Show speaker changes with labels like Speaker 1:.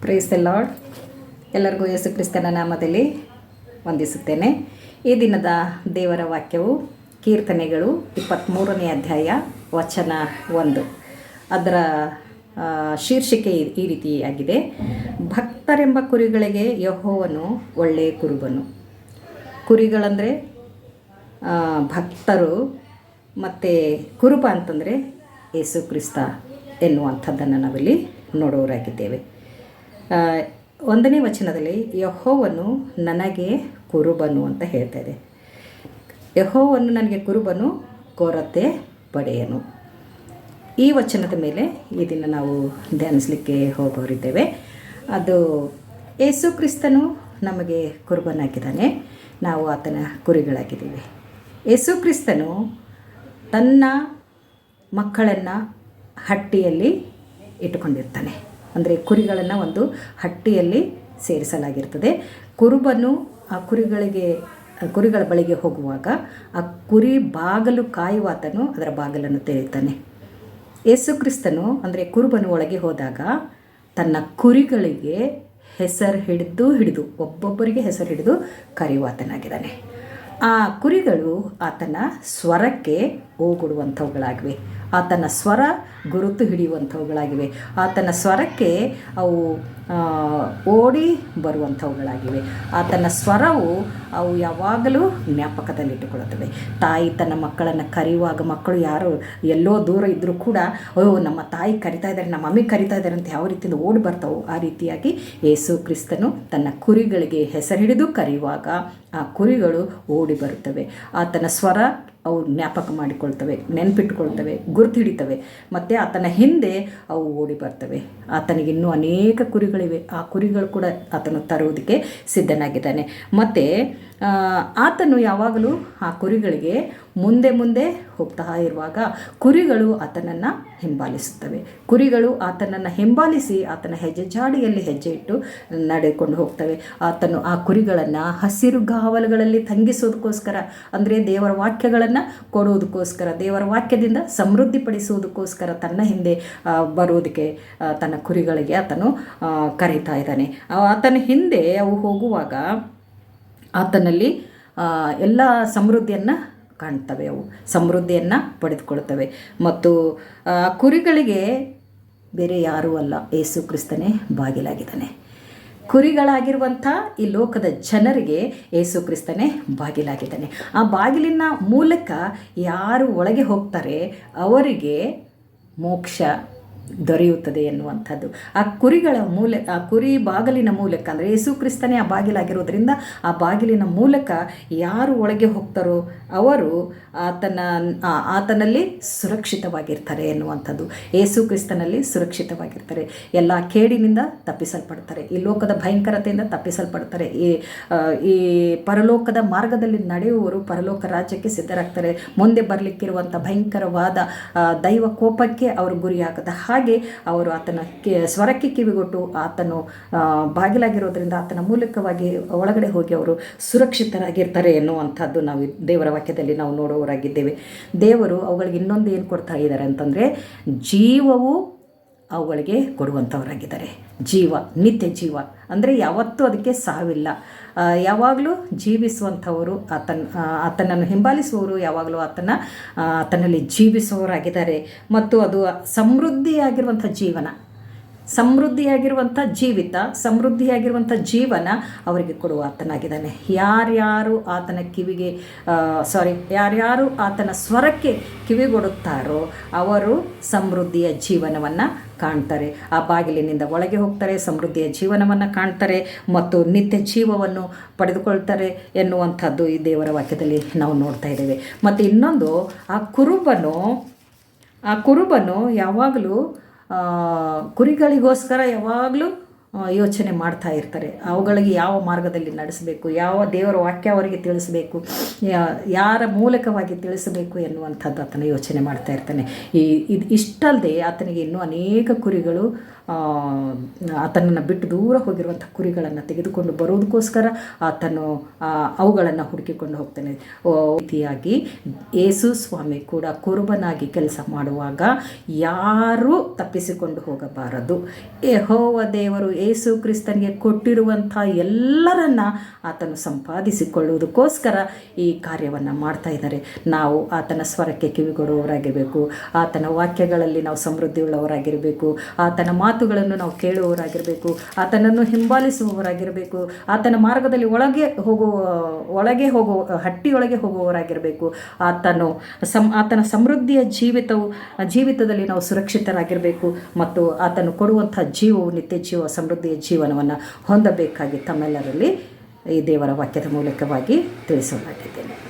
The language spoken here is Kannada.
Speaker 1: Praise the lord. ಎಲ್ಲರಿಗೂ ಯೇಸು ಕ್ರಿಸ್ತನ ನಾಮದಲ್ಲಿ ವಂದಿಸುತ್ತೇನೆ. ಈ ದಿನದ ದೇವರ ವಾಕ್ಯವು ಕೀರ್ತನೆಗಳು 23ನೇ ಅಧ್ಯಾಯ ವಚನ 1. ಅದರ ಶೀರ್ಷಿಕೆ ಈ ರೀತಿಯಾಗಿದೆ: ಭಕ್ತರೆಂಬ ಕುರಿಗಳಿಗೆ ಯೆಹೋವನು ಒಳ್ಳೆಯ ಕುರುಬನು. ಕುರಿಗಳಂದರೆ ಭಕ್ತರು, ಮತ್ತು ಕುರುಬ ಅಂತಂದರೆ ಯೇಸು ಕ್ರಿಸ್ತ ಎನ್ನುವಂಥದ್ದನ್ನು ನಾವಿಲ್ಲಿ ನೋಡೋರಾಗಿದ್ದೇವೆ. 1ನೇ ವಚನದಲ್ಲಿ ಯೆಹೋವನು ನನಗೆ ಕುರುಬನು ಅಂತ ಹೇಳ್ತಾ ಇದೆ. ಯೆಹೋವನು ನನಗೆ ಕುರುಬನು, ಕೊರತೆ ಪಡೆಯನು. ಈ ವಚನದ ಮೇಲೆ ಈ ದಿನ ನಾವು ಧ್ಯಾನಿಸಲಿಕ್ಕೆ ಹೋಗೋರಿದ್ದೇವೆ. ಅದು ಯೇಸು ಕ್ರಿಸ್ತನು ನಮಗೆ ಕುರುಬನಾಗಿದ್ದಾನೆ, ನಾವು ಆತನ ಕುರಿಗಳಾಗಿದ್ದೀವಿ. ಯೇಸು ಕ್ರಿಸ್ತನು ತನ್ನ ಮಕ್ಕಳನ್ನು ಹಟ್ಟಿಯಲ್ಲಿ ಇಟ್ಟುಕೊಂಡಿರ್ತಾನೆ. ಅಂದರೆ ಕುರಿಗಳನ್ನು ಒಂದು ಹಟ್ಟಿಯಲ್ಲಿ ಸೇರಿಸಲಾಗಿರ್ತದೆ. ಕುರುಬನು ಆ ಕುರಿಗಳ ಬಳಿಗೆ ಹೋಗುವಾಗ ಆ ಕುರಿ ಬಾಗಲು ಕಾಯುವಾತನು ಅದರ ಬಾಗಲನ್ನು ತೆರೀತಾನೆ. ಯೇಸು ಕ್ರಿಸ್ತನು ಅಂದರೆ ಕುರುಬನು ಒಳಗೆ ಹೋದಾಗ ತನ್ನ ಕುರಿಗಳಿಗೆ ಹೆಸರು ಹಿಡಿದು ಒಬ್ಬೊಬ್ಬರಿಗೆ ಹೆಸರು ಹಿಡಿದು ಕರೆಯುವಾತನಾಗಿದ್ದಾನೆ. ಆ ಕುರಿಗಳು ಆತನ ಸ್ವರಕ್ಕೆ ಓಗೊಡುವಂಥವುಗಳಾಗಿವೆ, ಆತನ ಸ್ವರ ಗುರುತು ಹಿಡಿಯುವಂಥವುಗಳಾಗಿವೆ, ಆತನ ಸ್ವರಕ್ಕೆ ಅವು ಓಡಿ ಬರುವಂಥವುಗಳಾಗಿವೆ. ಆತನ ಸ್ವರವು ಅವು ಯಾವಾಗಲೂ ಜ್ಞಾಪಕದಲ್ಲಿಟ್ಟುಕೊಳ್ಳುತ್ತವೆ. ತಾಯಿ ತನ್ನ ಮಕ್ಕಳನ್ನು ಕರೆಯುವಾಗ ಮಕ್ಕಳು ಯಾರು ಎಲ್ಲೋ ದೂರ ಇದ್ದರೂ ಕೂಡ ನಮ್ಮ ತಾಯಿ ಕರಿತಾ ಇದ್ದಾರೆ, ನಮ್ಮ ಮಮ್ಮಿ ಕರಿತಾ ಇದ್ದಾರೆ ಅಂತ ಯಾವ ರೀತಿಯಿಂದ ಓಡಿ ಬರ್ತಾವೋ ಆ ರೀತಿಯಾಗಿ ಯೇಸು ಕ್ರಿಸ್ತನು ತನ್ನ ಕುರಿಗಳಿಗೆ ಹೆಸರು ಹಿಡಿದು ಕರೆಯುವಾಗ ಆ ಕುರಿಗಳು ಓಡಿ ಬರುತ್ತವೆ. ಆತನ ಸ್ವರ ಅವು ಜ್ಞಾಪಕ ಮಾಡಿಕೊಳ್ತವೆ, ನೆನಪಿಟ್ಟುಕೊಳ್ತವೆ, ಗುರುತು ಹಿಡಿತವೆ, ಮತ್ತು ಆತನ ಹಿಂದೆ ಅವು ಓಡಿ ಬರ್ತವೆ. ಆತನಿಗೆ ಇನ್ನೂ ಅನೇಕ ಕುರಿಗಳಿವೆ. ಆ ಕುರಿಗಳು ಕೂಡ ಆತನು ತರುವುದಕ್ಕೆ ಸಿದ್ಧನಾಗಿದ್ದಾನೆ. ಮತ್ತು ಆತನು ಯಾವಾಗಲೂ ಆ ಕುರಿಗಳಿಗೆ ಮುಂದೆ ಹೋಗ್ತಾ ಇರುವಾಗ ಕುರಿಗಳು ಆತನನ್ನು ಹಿಂಬಾಲಿಸುತ್ತವೆ. ಕುರಿಗಳು ಆತನನ್ನು ಹಿಂಬಾಲಿಸಿ ಆತನ ಹೆಜ್ಜೆ ಜಾಡಿಯಲ್ಲಿ ಹೆಜ್ಜೆ ಇಟ್ಟು ನಡೆದುಕೊಂಡು ಹೋಗ್ತವೆ. ಆತನು ಆ ಕುರಿಗಳನ್ನು ಹಸಿರು ಗಾವಲುಗಳಲ್ಲಿ ತಂಗಿಸೋದಕ್ಕೋಸ್ಕರ, ಅಂದರೆ ದೇವರ ವಾಕ್ಯಗಳನ್ನು ಕೊಡುವುದಕ್ಕೋಸ್ಕರ, ದೇವರ ವಾಕ್ಯದಿಂದ ಸಮೃದ್ಧಿಪಡಿಸುವುದಕ್ಕೋಸ್ಕರ ತನ್ನ ಹಿಂದೆ ಬರುವುದಕ್ಕೆ ತನ್ನ ಕುರಿಗಳಿಗೆ ಆತನು ಕರೀತಾ ಇದ್ದಾನೆ. ಆತನ ಹಿಂದೆ ಅವು ಹೋಗುವಾಗ ಆತನಲ್ಲಿ ಎಲ್ಲ ಸಮೃದ್ಧಿಯನ್ನು ಕಾಣ್ತವೆ, ಅವು ಸಮೃದ್ಧಿಯನ್ನು ಪಡೆದುಕೊಳ್ತವೆ. ಮತ್ತು ಕುರಿಗಳಿಗೆ ಬೇರೆ ಯಾರೂ ಅಲ್ಲ, ಯೇಸು ಕ್ರಿಸ್ತನೇ ಬಾಗಿಲಾಗಿದ್ದಾನೆ. ಕುರಿಗಳಾಗಿರುವಂಥ ಈ ಲೋಕದ ಜನರಿಗೆ ಯೇಸು ಕ್ರಿಸ್ತನೇ ಬಾಗಿಲಾಗಿದ್ದಾನೆ. ಆ ಬಾಗಿಲಿನ ಮೂಲಕ ಯಾರು ಒಳಗೆ ಹೋಗ್ತಾರೆ ಅವರಿಗೆ ಮೋಕ್ಷ ದೊರೆಯುತ್ತದೆ ಎನ್ನುವಂಥದ್ದು. ಆ ಕುರಿ ಬಾಗಿಲಿನ ಮೂಲಕ, ಅಂದರೆ ಯೇಸು ಕ್ರಿಸ್ತನೇ ಆ ಬಾಗಿಲಾಗಿರೋದ್ರಿಂದ ಆ ಬಾಗಿಲಿನ ಮೂಲಕ ಯಾರು ಒಳಗೆ ಹೋಗ್ತಾರೋ ಅವರು ಆತನಲ್ಲಿ ಸುರಕ್ಷಿತವಾಗಿರ್ತಾರೆ ಎನ್ನುವಂಥದ್ದು. ಯೇಸು ಕ್ರಿಸ್ತನಲ್ಲಿ ಸುರಕ್ಷಿತವಾಗಿರ್ತಾರೆ, ಎಲ್ಲ ಕೇಡಿನಿಂದ ತಪ್ಪಿಸಲ್ಪಡ್ತಾರೆ, ಈ ಲೋಕದ ಭಯಂಕರತೆಯಿಂದ ತಪ್ಪಿಸಲ್ಪಡ್ತಾರೆ. ಈ ಪರಲೋಕದ ಮಾರ್ಗದಲ್ಲಿ ನಡೆಯುವವರು ಪರಲೋಕ ರಾಜ್ಯಕ್ಕೆ ಸಿದ್ಧರಾಗ್ತಾರೆ. ಮುಂದೆ ಬರಲಿಕ್ಕಿರುವಂಥ ಭಯಂಕರವಾದ ದೈವ ಕೋಪಕ್ಕೆ ಅವರು ಗುರಿಯಾಗದ ಹಾಗೆ ಅವರು ಆತನ ಸ್ವರಕ್ಕೆ ಕಿವಿಗೊಟ್ಟು ಆತನು ಬಾಗಿಲಾಗಿರೋದ್ರಿಂದ ಆತನ ಮೂಲಕವಾಗಿ ಒಳಗಡೆ ಹೋಗಿ ಅವರು ಸುರಕ್ಷಿತರಾಗಿರ್ತಾರೆ ಎನ್ನುವಂಥದ್ದು ನಾವು ದೇವರ ವಾಕ್ಯದಲ್ಲಿ ನಾವು ನೋಡುವವರಾಗಿದ್ದೇವೆ. ದೇವರು ಅವುಗಳಿಗೆ ಇನ್ನೊಂದು ಏನು ಕೊಡ್ತಾ ಇದ್ದಾರೆ ಅಂತಂದರೆ, ಜೀವವು ಅವುಗಳಿಗೆ ಕೊಡುವಂಥವರಾಗಿದ್ದಾರೆ. ಜೀವ, ನಿತ್ಯ ಜೀವ, ಅಂದರೆ ಯಾವತ್ತೂ ಅದಕ್ಕೆ ಸಾವಿಲ್ಲ. ಯಾವಾಗಲೂ ಜೀವಿಸುವಂಥವರು, ಆತನನ್ನು ಹಿಂಬಾಲಿಸುವವರು ಯಾವಾಗಲೂ ಆತನಲ್ಲಿ ಜೀವಿಸುವವರಾಗಿದ್ದಾರೆ. ಮತ್ತು ಅದು ಸಮೃದ್ಧಿಯಾಗಿರುವಂಥ ಜೀವನ, ಸಮೃದ್ಧಿಯಾಗಿರುವಂಥ ಜೀವಿತ, ಸಮೃದ್ಧಿಯಾಗಿರುವಂಥ ಜೀವನ ಅವರಿಗೆ ಕೊಡುವ ಆತನಾಗಿದ್ದಾನೆ. ಯಾರ್ಯಾರು ಆತನ ಸ್ವರಕ್ಕೆ ಕಿವಿಗೊಡುತ್ತಾರೋ ಅವರು ಸಮೃದ್ಧಿಯ ಜೀವನವನ್ನು ಕಾಣ್ತಾರೆ. ಆ ಬಾಗಿಲಿನಿಂದ ಒಳಗೆ ಹೋಗ್ತಾರೆ, ಸಮೃದ್ಧಿಯ ಜೀವನವನ್ನು ಕಾಣ್ತಾರೆ ಮತ್ತು ನಿತ್ಯ ಜೀವವನ್ನು ಪಡೆದುಕೊಳ್ತಾರೆ ಎನ್ನುವಂಥದ್ದು ಈ ದೇವರ ವಾಕ್ಯದಲ್ಲಿ ನಾವು ನೋಡ್ತಾ ಇದ್ದೇವೆ. ಮತ್ತು ಇನ್ನೊಂದು, ಆ ಕುರುಬನು ಯಾವಾಗಲೂ ಕುರಿಗಳಿಗೋಸ್ಕರ ಯಾವಾಗಲೂ ಯೋಚನೆ ಮಾಡ್ತಾ ಇರ್ತಾರೆ. ಅವುಗಳಿಗೆ ಯಾವ ಮಾರ್ಗದಲ್ಲಿ ನಡೆಸಬೇಕು, ಯಾವ ದೇವರ ವಾಕ್ಯ ಅವರಿಗೆ ತಿಳಿಸಬೇಕು, ಯಾರ ಮೂಲಕವಾಗಿ ತಿಳಿಸಬೇಕು ಎನ್ನುವಂಥದ್ದು ಆತನ ಯೋಚನೆ ಮಾಡ್ತಾ ಇರ್ತಾನೆ. ಇಷ್ಟಲ್ಲದೆ ಆತನಿಗೆ ಇನ್ನೂ ಅನೇಕ ಕುರಿಗಳು ಆತನನ್ನು ಬಿಟ್ಟು ದೂರ ಹೋಗಿರುವಂಥ ಕುರಿಗಳನ್ನು ತೆಗೆದುಕೊಂಡು ಬರೋದಕ್ಕೋಸ್ಕರ ಆತನು ಅವುಗಳನ್ನು ಹುಡುಕಿಕೊಂಡು ಹೋಗ್ತಾನೆ. ರೀತಿಯಾಗಿ ಯೇಸು ಸ್ವಾಮಿ ಕೂಡ ಕುರುಬನಾಗಿ ಕೆಲಸ ಮಾಡುವಾಗ ಯಾರೂ ತಪ್ಪಿಸಿಕೊಂಡು ಹೋಗಬಾರದು. ಯೆಹೋವ ದೇವರು ಯೇಸು ಕ್ರಿಸ್ತನಿಗೆ ಕೊಟ್ಟಿರುವಂಥ ಎಲ್ಲರನ್ನ ಆತನು ಸಂಪಾದಿಸಿಕೊಳ್ಳುವುದಕ್ಕೋಸ್ಕರ ಈ ಕಾರ್ಯವನ್ನು ಮಾಡ್ತಾ ಇದ್ದಾರೆ. ನಾವು ಆತನ ಸ್ವರಕ್ಕೆ ಕಿವಿಗೊಡುವವರಾಗಿರಬೇಕು. ಆತನ ವಾಕ್ಯಗಳಲ್ಲಿ ನಾವು ಸಮೃದ್ಧಿಯುಳ್ಳವರಾಗಿರಬೇಕು. ಆತನ ಮಾತುಗಳನ್ನು ನಾವು ಕೇಳುವವರಾಗಿರಬೇಕು. ಆತನನ್ನು ಹಿಂಬಾಲಿಸುವವರಾಗಿರಬೇಕು. ಆತನ ಮಾರ್ಗದಲ್ಲಿ ಒಳಗೆ ಹೋಗುವ ಹಟ್ಟಿಯೊಳಗೆ ಹೋಗುವವರಾಗಿರಬೇಕು. ಆತನ ಸಮೃದ್ಧಿಯ ಜೀವಿತದಲ್ಲಿ ನಾವು ಸುರಕ್ಷಿತರಾಗಿರಬೇಕು ಮತ್ತು ಆತನು ಕೊಡುವಂಥ ಜೀವವು ನಿತ್ಯ ಜೀವ, ಸಮೃದ್ಧಿಯ ಜೀವನವನ್ನು ಹೊಂದಬೇಕಾಗಿ ತಮ್ಮೆಲ್ಲರಲ್ಲಿ ಈ ದೇವರ ವಾಕ್ಯದ ಮೂಲಕವಾಗಿ ತಿಳಿಸಲಾಗಿದ್ದೇನೆ.